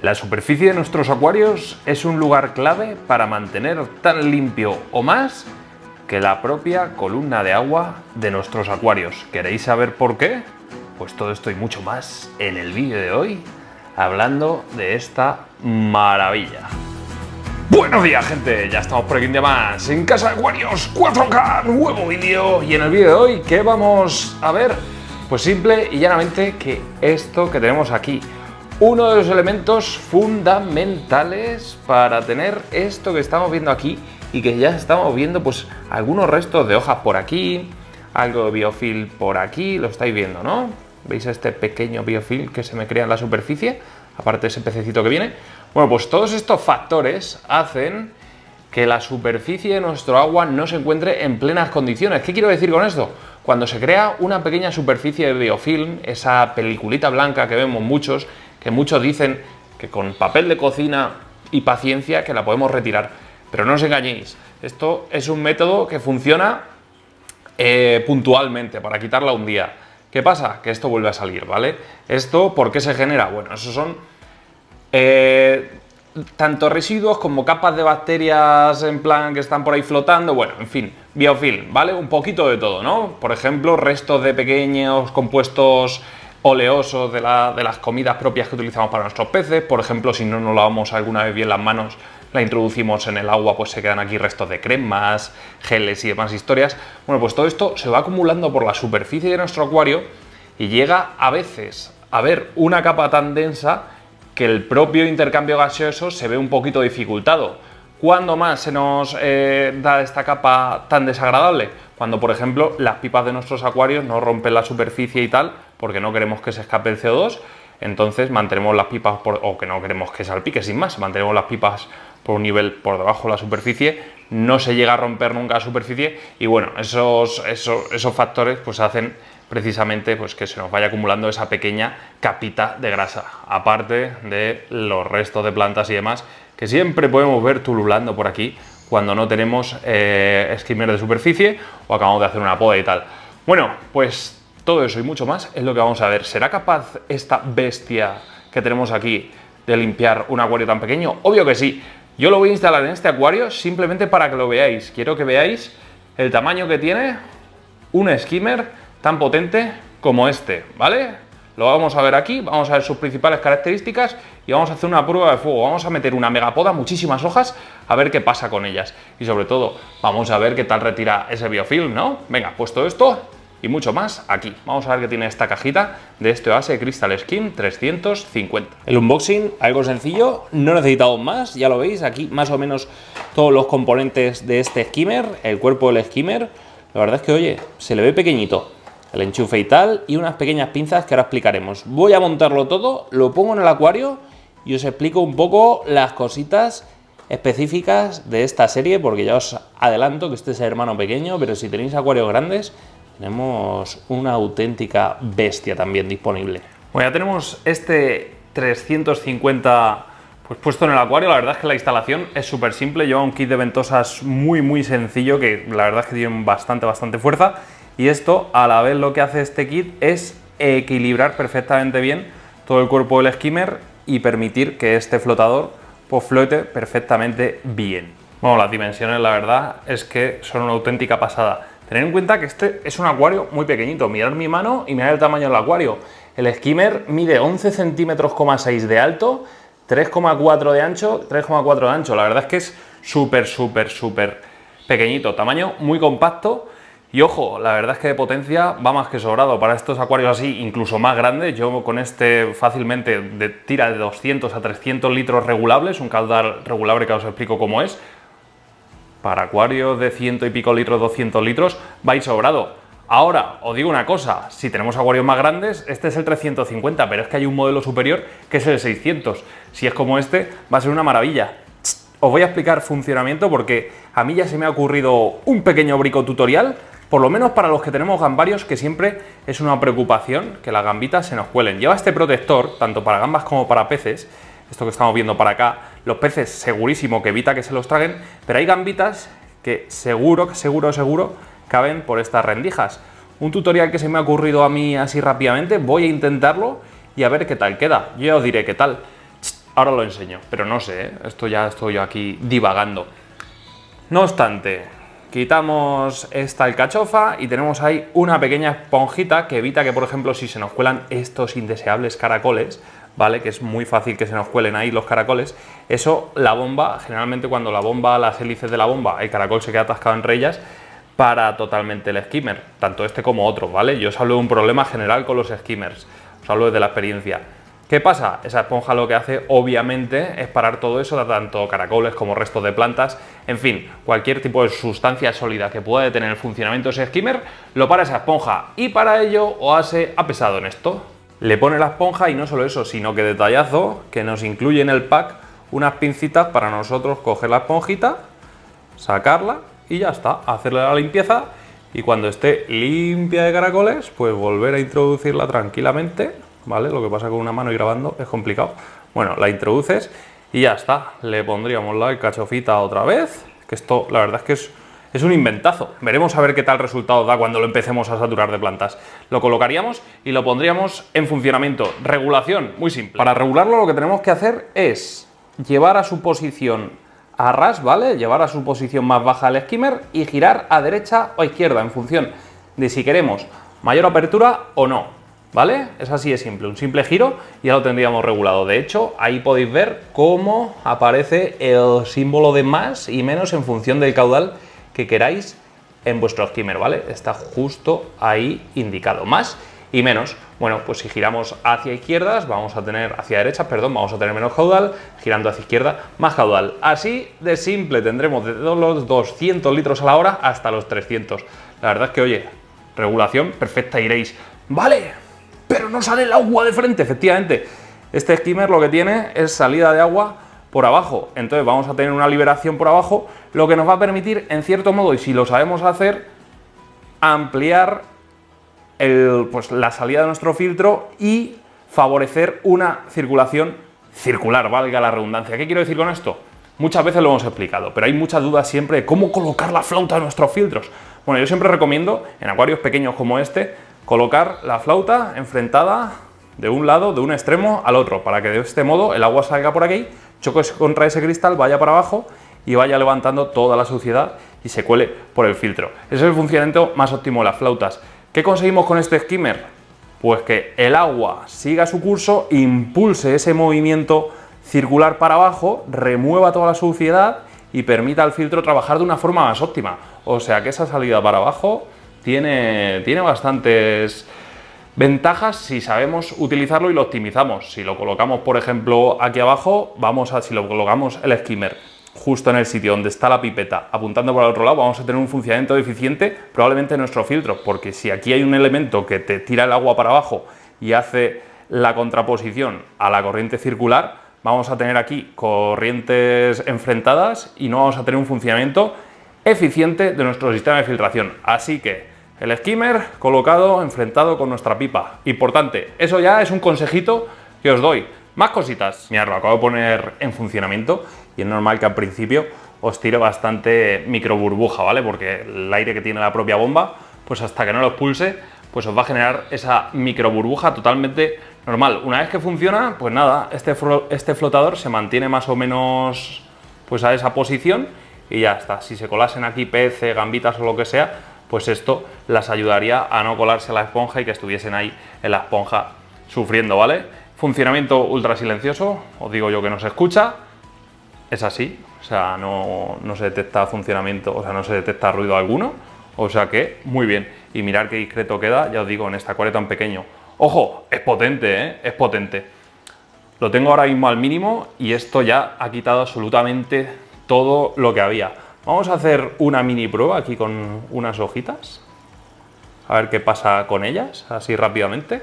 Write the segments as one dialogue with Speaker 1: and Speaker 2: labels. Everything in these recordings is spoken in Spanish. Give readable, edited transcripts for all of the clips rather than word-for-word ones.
Speaker 1: La superficie de nuestros acuarios es un lugar clave para mantener tan limpio o más que la propia columna de agua de nuestros acuarios. ¿Queréis saber por qué? Pues todo esto y mucho más en el vídeo de hoy, hablando de esta maravilla. Buenos días, gente, ya estamos por aquí un día más en Casa de Acuarios 4K, nuevo vídeo. Y en el vídeo de hoy, ¿qué vamos a ver? Pues simple y llanamente que esto que tenemos aquí, uno de los elementos fundamentales para tener esto que estamos viendo aquí y que ya estamos viendo pues algunos restos de hojas por aquí, algo de biofilm por aquí, lo estáis viendo, ¿no? ¿Veis este pequeño biofilm que se me crea en la superficie? Aparte de ese pececito que viene. Bueno, pues todos estos factores hacen que la superficie de nuestro agua no se encuentre en plenas condiciones. ¿Qué quiero decir con esto? Cuando se crea una pequeña superficie de biofilm, esa peliculita blanca que vemos muchos, que muchos dicen que con papel de cocina y paciencia que la podemos retirar. Pero no os engañéis, esto es un método que funciona puntualmente, para quitarla un día. ¿Qué pasa? Que esto vuelve a salir, ¿vale? ¿Esto por qué se genera? Bueno, esos son tanto residuos como capas de bacterias en plan que están por ahí flotando, bueno, en fin, biofilm, ¿vale? Un poquito de todo, ¿no? Por ejemplo, restos de pequeños compuestos oleosos de las comidas propias que utilizamos para nuestros peces. Por ejemplo, si no nos lavamos alguna vez bien las manos, la introducimos en el agua, pues se quedan aquí restos de cremas, geles y demás historias. Bueno, pues todo esto se va acumulando por la superficie de nuestro acuario y llega a veces a haber una capa tan densa que el propio intercambio gaseoso se ve un poquito dificultado. ¿Cuándo más se nos da esta capa tan desagradable? Cuando, por ejemplo, las pipas de nuestros acuarios no rompen la superficie y tal, porque no queremos que se escape el CO2, entonces mantenemos las pipas, o que no queremos que salpique sin más, mantenemos las pipas por un nivel por debajo de la superficie, no se llega a romper nunca la superficie y bueno, esos factores pues hacen precisamente pues que se nos vaya acumulando esa pequeña capita de grasa, aparte de los restos de plantas y demás que siempre podemos ver tululando por aquí cuando no tenemos skimmer de superficie o acabamos de hacer una poda y tal. Bueno, pues todo eso y mucho más es lo que vamos a ver. ¿Será capaz esta bestia que tenemos aquí de limpiar un acuario tan pequeño? Obvio que sí. Yo lo voy a instalar en este acuario simplemente para que lo veáis. Quiero que veáis el tamaño que tiene un skimmer tan potente como este, ¿vale? Lo vamos a ver aquí, vamos a ver sus principales características y vamos a hacer una prueba de fuego. Vamos a meter una megapoda, muchísimas hojas, a ver qué pasa con ellas. Y sobre todo, vamos a ver qué tal retira ese biofilm, ¿no? Venga, pues todo esto y mucho más aquí. Vamos a ver qué tiene esta cajita de este Oase Crystal Skim 350. El unboxing, algo sencillo, no necesitamos más, ya lo veis, aquí más o menos todos los componentes de este skimmer, el cuerpo del skimmer. La verdad es que, oye, se le ve pequeñito. El enchufe y tal, y unas pequeñas pinzas que ahora explicaremos. Voy a montarlo todo, lo pongo en el acuario y os explico un poco las cositas específicas de esta serie, porque ya os adelanto que este es el hermano pequeño, pero si tenéis acuarios grandes, tenemos una auténtica bestia también disponible. Bueno, ya tenemos este 350 pues puesto en el acuario. La verdad es que la instalación es súper simple, lleva un kit de ventosas muy sencillo, que la verdad es que tiene bastante fuerza. Y esto, a la vez, lo que hace este kit es equilibrar perfectamente bien todo el cuerpo del skimmer y permitir que este flotador pues flote perfectamente bien. Bueno, las dimensiones, la verdad, es que son una auténtica pasada. Tened en cuenta que este es un acuario muy pequeñito. Mirad mi mano y mirad el tamaño del acuario. El skimmer mide 11,6 centímetros de alto, 3,4 de ancho, 3,4 de ancho. La verdad es que es súper pequeñito. Tamaño muy compacto. Y ojo, la verdad es que de potencia va más que sobrado. Para estos acuarios así, incluso más grandes, yo con este fácilmente tira de 200 a 300 litros regulables, un caudal regulable que os explico cómo es. Para acuarios de 100 y pico litros, 200 litros, va a ir sobrado. Ahora, os digo una cosa, si tenemos acuarios más grandes, este es el 350, pero es que hay un modelo superior que es el 600. Si es como este, va a ser una maravilla. Os voy a explicar funcionamiento porque a mí ya se me ha ocurrido un pequeño brico tutorial. Por lo menos para los que tenemos gambarios, que siempre es una preocupación que las gambitas se nos cuelen. Lleva este protector, tanto para gambas como para peces, esto que estamos viendo para acá. Los peces segurísimo que evita que se los traguen, pero hay gambitas que seguro caben por estas rendijas. Un tutorial que se me ha ocurrido a mí así rápidamente, voy a intentarlo y a ver qué tal queda. Yo os diré qué tal. Ahora lo enseño, pero no sé, ¿eh? Esto ya estoy yo aquí divagando. No obstante, quitamos esta alcachofa y tenemos ahí una pequeña esponjita que evita que, por ejemplo, si se nos cuelan estos indeseables caracoles, ¿vale? Que es muy fácil que se nos cuelen ahí los caracoles. Eso, la bomba, generalmente cuando la bomba, las hélices de la bomba, el caracol se queda atascado entre ellas, para totalmente el skimmer, tanto este como otro, ¿vale? Yo os hablo de un problema general con los skimmers, os hablo desde la experiencia. ¿Qué pasa? Esa esponja lo que hace, obviamente, es parar todo eso, tanto caracoles como restos de plantas, en fin, cualquier tipo de sustancia sólida que pueda detener el funcionamiento de ese skimmer, lo para esa esponja, y para ello OASE ha pensado en esto. Le pone la esponja y no solo eso, sino que detallazo, que nos incluye en el pack unas pincitas para nosotros coger la esponjita, sacarla y ya está, hacerle la limpieza y cuando esté limpia de caracoles, pues volver a introducirla tranquilamente, ¿vale? Lo que pasa con una mano y grabando es complicado. Bueno, la introduces y ya está. Le pondríamos la alcachofita otra vez, que esto la verdad es que es un inventazo. Veremos a ver qué tal resultado da cuando lo empecemos a saturar de plantas. Lo colocaríamos y lo pondríamos en funcionamiento. Regulación, muy simple. Para regularlo lo que tenemos que hacer es llevar a su posición a ras, ¿vale? Llevar a su posición más baja el skimmer y girar a derecha o a izquierda en función de si queremos mayor apertura o no, ¿vale? Es así de simple, un simple giro y ya lo tendríamos regulado. De hecho, ahí podéis ver cómo aparece el símbolo de más y menos en función del caudal que queráis en vuestro skimmer, ¿vale? Está justo ahí indicado, más y menos. Bueno, pues si giramos hacia izquierdas, hacia derechas, perdón, vamos a tener menos caudal, girando hacia izquierda, más caudal. Así de simple, tendremos desde los 200 litros a la hora hasta los 300. La verdad es que, oye, regulación perfecta, iréis, vale, pero no sale el agua de frente. Efectivamente, este skimmer lo que tiene es salida de agua por abajo, entonces vamos a tener una liberación por abajo, lo que nos va a permitir, en cierto modo, y si lo sabemos hacer, ampliar la salida de nuestro filtro y favorecer una circulación circular, valga la redundancia. ¿Qué quiero decir con esto? Muchas veces lo hemos explicado, pero hay muchas dudas siempre de cómo colocar la flauta de nuestros filtros. Bueno, yo siempre recomiendo, en acuarios pequeños como este, colocar la flauta enfrentada de un lado, de un extremo al otro, para que de este modo el agua salga por aquí, choque contra ese cristal, vaya para abajo y vaya levantando toda la suciedad y se cuele por el filtro. Ese es el funcionamiento más óptimo de las flautas. ¿Qué conseguimos con este skimmer? Pues que el agua siga su curso, impulse ese movimiento circular para abajo, remueva toda la suciedad y permita al filtro trabajar de una forma más óptima. O sea que esa salida para abajo tiene bastantes ventajas si sabemos utilizarlo y lo optimizamos. Si lo colocamos, por ejemplo, aquí abajo, si lo colocamos el skimmer justo en el sitio donde está la pipeta, apuntando para el otro lado, vamos a tener un funcionamiento eficiente probablemente en nuestro filtro, porque si aquí hay un elemento que te tira el agua para abajo y hace la contraposición a la corriente circular, vamos a tener aquí corrientes enfrentadas y no vamos a tener un funcionamiento eficiente de nuestro sistema de filtración. Así que el skimmer colocado, enfrentado con nuestra pipa. Importante, eso ya es un consejito que os doy. Más cositas. Mirad, lo acabo de poner en funcionamiento y es normal que al principio os tire bastante micro burbuja, ¿vale? Porque el aire que tiene la propia bomba, pues hasta que no lo expulse, pues os va a generar esa micro burbuja totalmente normal. Una vez que funciona, pues nada, este flotador se mantiene más o menos pues a esa posición y ya está. Si se colasen aquí peces, gambitas o lo que sea, pues esto las ayudaría a no colarse a la esponja y que estuviesen ahí en la esponja sufriendo, ¿vale? Funcionamiento ultra silencioso, os digo yo que no se escucha, es así, o sea, no se detecta funcionamiento, o sea, no se detecta ruido alguno, o sea que muy bien. Y mirad qué discreto queda, ya os digo, en este acuario tan pequeño. ¡Ojo! Es potente, ¿eh? Es potente. Lo tengo ahora mismo al mínimo y esto ya ha quitado absolutamente todo lo que había. Vamos a hacer una mini prueba aquí con unas hojitas, a ver qué pasa con ellas, así rápidamente.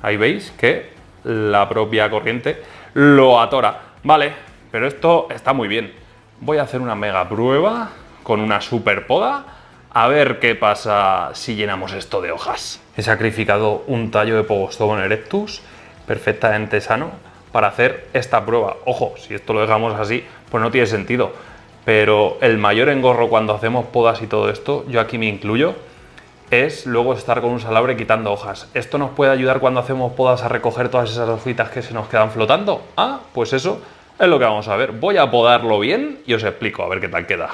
Speaker 1: Ahí veis que la propia corriente lo atora. Vale, pero esto está muy bien. Voy a hacer una mega prueba con una super poda a ver qué pasa si llenamos esto de hojas. He sacrificado un tallo de Pogostogon erectus perfectamente sano para hacer esta prueba. Ojo, si esto lo dejamos así, pues no tiene sentido. Pero el mayor engorro cuando hacemos podas y todo esto, yo aquí me incluyo, es luego estar con un salabre quitando hojas. ¿Esto nos puede ayudar cuando hacemos podas a recoger todas esas hojitas que se nos quedan flotando? Ah, pues eso es lo que vamos a ver. Voy a podarlo bien y os explico a ver qué tal queda.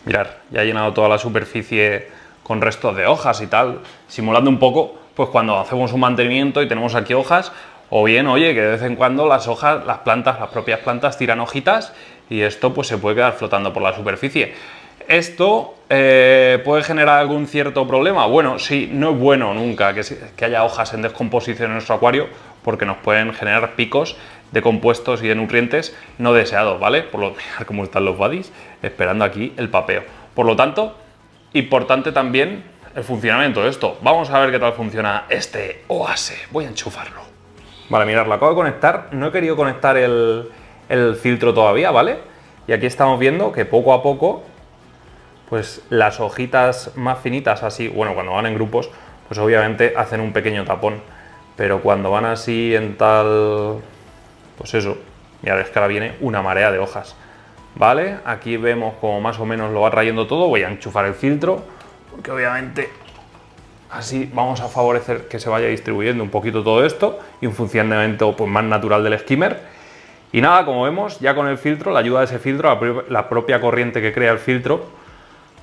Speaker 1: Mirad, ya he llenado toda la superficie con restos de hojas y tal, simulando un poco, pues cuando hacemos un mantenimiento y tenemos aquí hojas, o bien, oye, que de vez en cuando las hojas, las plantas, las propias plantas tiran hojitas y esto pues se puede quedar flotando por la superficie. ¿Esto puede generar algún cierto problema? Bueno, sí, no es bueno nunca que haya hojas en descomposición en nuestro acuario porque nos pueden generar picos de compuestos y de nutrientes no deseados, ¿vale? Mirad cómo están los buddies esperando aquí el papeo. Por lo tanto, importante también el funcionamiento de esto. Vamos a ver qué tal funciona este OASE. Voy a enchufarlo. Vale, mirad, lo acabo de conectar. No he querido conectar el filtro todavía, ¿vale? Y aquí estamos viendo que poco a poco pues las hojitas más finitas así, bueno, cuando van en grupos, pues obviamente hacen un pequeño tapón, pero cuando van así en tal, pues eso, mirad, es que ahora viene una marea de hojas, ¿vale? Aquí vemos como más o menos lo va trayendo todo. Voy a enchufar el filtro, porque obviamente así vamos a favorecer que se vaya distribuyendo un poquito todo esto y un funcionamiento pues más natural del skimmer. Y nada, como vemos, ya con el filtro, la ayuda de ese filtro, la propia corriente que crea el filtro,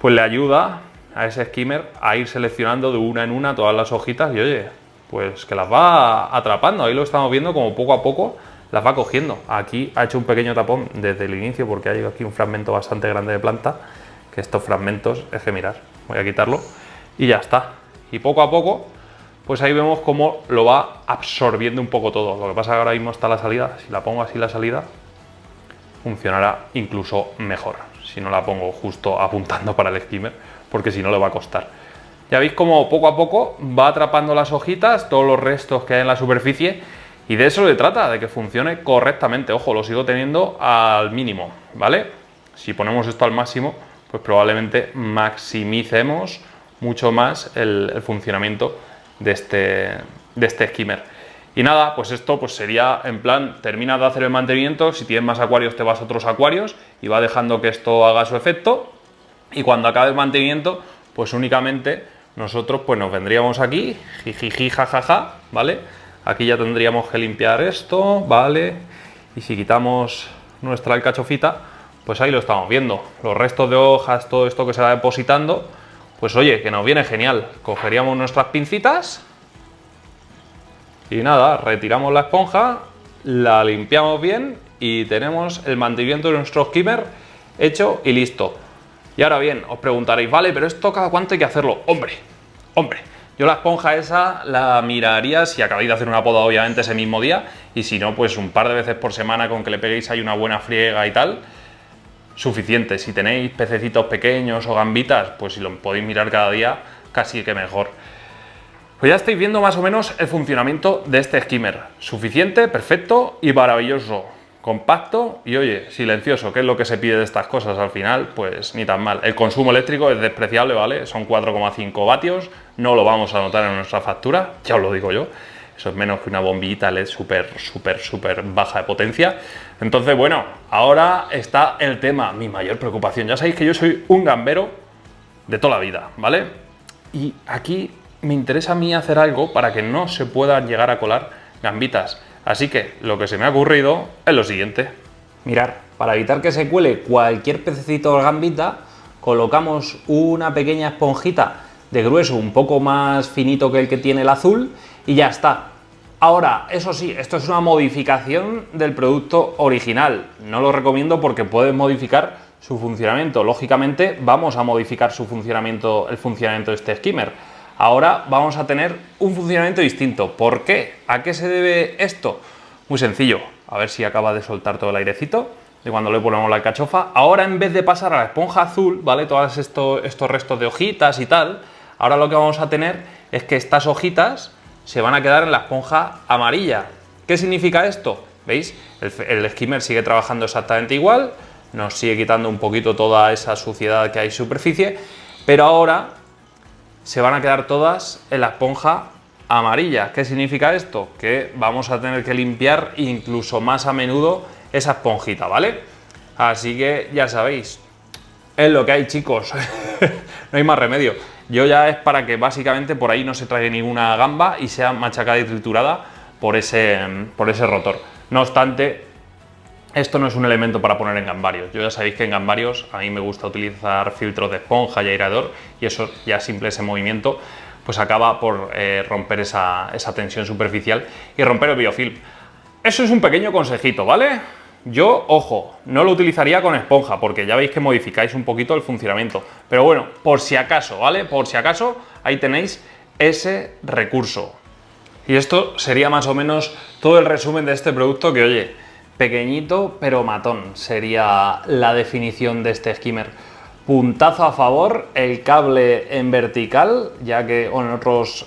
Speaker 1: pues le ayuda a ese skimmer a ir seleccionando de una en una todas las hojitas y oye, pues que las va atrapando. Ahí lo estamos viendo como poco a poco las va cogiendo. Aquí ha hecho un pequeño tapón desde el inicio porque hay aquí un fragmento bastante grande de planta, que estos fragmentos, es que mirad, voy a quitarlo y ya está. Y poco a poco, pues ahí vemos cómo lo va absorbiendo un poco todo. Lo que pasa es que ahora mismo está la salida, si la pongo así la salida, funcionará incluso mejor. Si no la pongo justo apuntando para el skimmer, porque si no le va a costar. Ya veis cómo poco a poco va atrapando las hojitas, todos los restos que hay en la superficie, y de eso se trata, de que funcione correctamente. Ojo, lo sigo teniendo al mínimo, ¿vale? Si ponemos esto al máximo, pues probablemente maximicemos mucho más el funcionamiento de este skimmer. Y nada, pues esto pues sería en plan, termina de hacer el mantenimiento, si tienes más acuarios te vas a otros acuarios y va dejando que esto haga su efecto, y cuando acabe el mantenimiento, pues únicamente nosotros pues nos vendríamos aquí, jijiji, jajaja, ¿vale? Aquí ya tendríamos que limpiar esto, ¿vale? Y si quitamos nuestra alcachofita, pues ahí lo estamos viendo, los restos de hojas, todo esto que se va depositando, pues oye, que nos viene genial. Cogeríamos nuestras pincitas y nada, retiramos la esponja, la limpiamos bien y tenemos el mantenimiento de nuestro skimmer hecho y listo. Y ahora bien, os preguntaréis, vale, pero esto cada cuánto hay que hacerlo. Hombre, yo la esponja esa la miraría si acabáis de hacer una poda obviamente ese mismo día, y si no, pues un par de veces por semana con que le peguéis ahí una buena friega y tal, suficiente. Si tenéis pececitos pequeños o gambitas, pues si lo podéis mirar cada día, casi que mejor. Pues ya estáis viendo más o menos el funcionamiento de este skimmer. Suficiente, perfecto y maravilloso. Compacto y, oye, silencioso, que es lo que se pide de estas cosas al final, pues ni tan mal. El consumo eléctrico es despreciable, ¿vale? Son 4,5 vatios, no lo vamos a notar en nuestra factura, ya os lo digo yo. Eso es menos que una bombillita LED súper baja de potencia. Entonces, bueno, ahora está el tema, mi mayor preocupación. Ya sabéis que yo soy un gambero de toda la vida, ¿vale? Y aquí me interesa a mí hacer algo para que no se puedan llegar a colar gambitas. Así que lo que se me ha ocurrido es lo siguiente. Mirad, para evitar que se cuele cualquier pececito o gambita, colocamos una pequeña esponjita de grueso un poco más finito que el que tiene el azul y ya está. Ahora, eso sí, esto es una modificación del producto original. No lo recomiendo porque puedes modificar su funcionamiento. Lógicamente, vamos a modificar su funcionamiento, el funcionamiento de este skimmer. Ahora vamos a tener un funcionamiento distinto. ¿Por qué? ¿A qué se debe esto? Muy sencillo. A ver si acaba de soltar todo el airecito de cuando le ponemos la alcachofa. Ahora, en vez de pasar a la esponja azul, ¿vale? Todos estos restos de hojitas y tal, ahora lo que vamos a tener es que estas hojitas se van a quedar en la esponja amarilla. ¿Qué significa esto? ¿Veis? El skimmer sigue trabajando exactamente igual, nos sigue quitando un poquito toda esa suciedad que hay en superficie, pero ahora se van a quedar todas en la esponja amarilla. ¿Qué significa esto? Que vamos a tener que limpiar incluso más a menudo esa esponjita, ¿vale? Así que ya sabéis, es lo que hay, chicos. No hay más remedio. Yo ya es para que básicamente por ahí no se traiga ninguna gamba y sea machacada y triturada por ese rotor. No obstante, esto no es un elemento para poner en gambarios. Yo ya sabéis que en gambarios a mí me gusta utilizar filtros de esponja y aireador, y eso ya simple ese movimiento pues acaba por romper esa tensión superficial y romper el biofilm. Eso es un pequeño consejito, ¿vale? Yo, ojo, no lo utilizaría con esponja porque ya veis que modificáis un poquito el funcionamiento. Pero bueno, por si acaso, ¿vale? Por si acaso, ahí tenéis ese recurso. Y esto sería más o menos todo el resumen de este producto que, oye, pequeñito pero matón sería la definición de este skimmer. Puntazo a favor, el cable en vertical, ya que en otros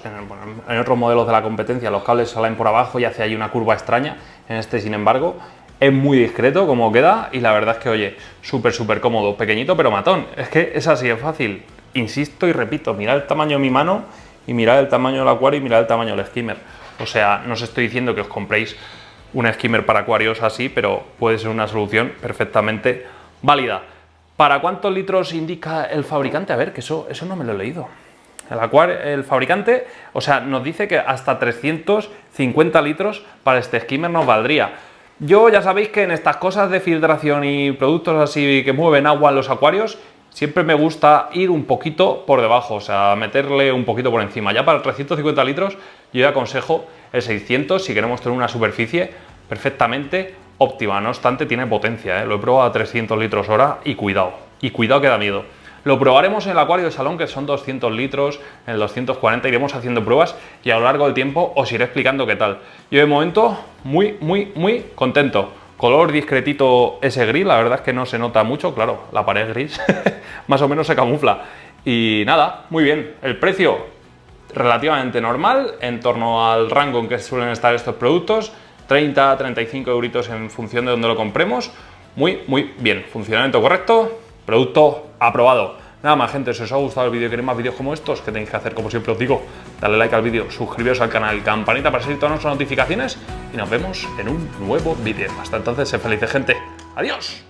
Speaker 1: modelos de la competencia los cables salen por abajo y hace ahí una curva extraña. En este, sin embargo, es muy discreto como queda y la verdad es que, oye, súper cómodo, pequeñito pero matón. Es que es así, es fácil. Insisto y repito, mirad el tamaño de mi mano y mirad el tamaño del acuario y mirad el tamaño del skimmer. O sea, no os estoy diciendo que os compréis un skimmer para acuarios así, pero puede ser una solución perfectamente válida. ¿Para cuántos litros indica el fabricante? A ver, que eso no me lo he leído. El fabricante, o sea, nos dice que hasta 350 litros para este skimmer nos valdría. Yo ya sabéis que en estas cosas de filtración y productos así que mueven agua en los acuarios, siempre me gusta ir un poquito por debajo, o sea, meterle un poquito por encima. Ya para 350 litros yo ya aconsejo el 600 si queremos tener una superficie perfectamente óptima. No obstante, tiene potencia, ¿eh? Lo he probado a 300 litros hora y cuidado que da miedo. Lo probaremos en el acuario de salón, que son 200 litros, en el 240 iremos haciendo pruebas y a lo largo del tiempo os iré explicando qué tal. Yo de momento muy contento. Color discretito ese gris, la verdad es que no se nota mucho, claro, la pared gris más o menos se camufla. Y nada, muy bien. El precio relativamente normal, en torno al rango en que suelen estar estos productos, 30-35 euritos en función de donde lo compremos. Muy bien, funcionamiento correcto, producto aprobado. Nada más, gente, si os ha gustado el vídeo y queréis más vídeos como estos, ¿qué tenéis que hacer? Como siempre os digo, darle like al vídeo, suscribiros al canal, campanita para seguir todas nuestras notificaciones y nos vemos en un nuevo vídeo. Hasta entonces, sed felices, gente. ¡Adiós!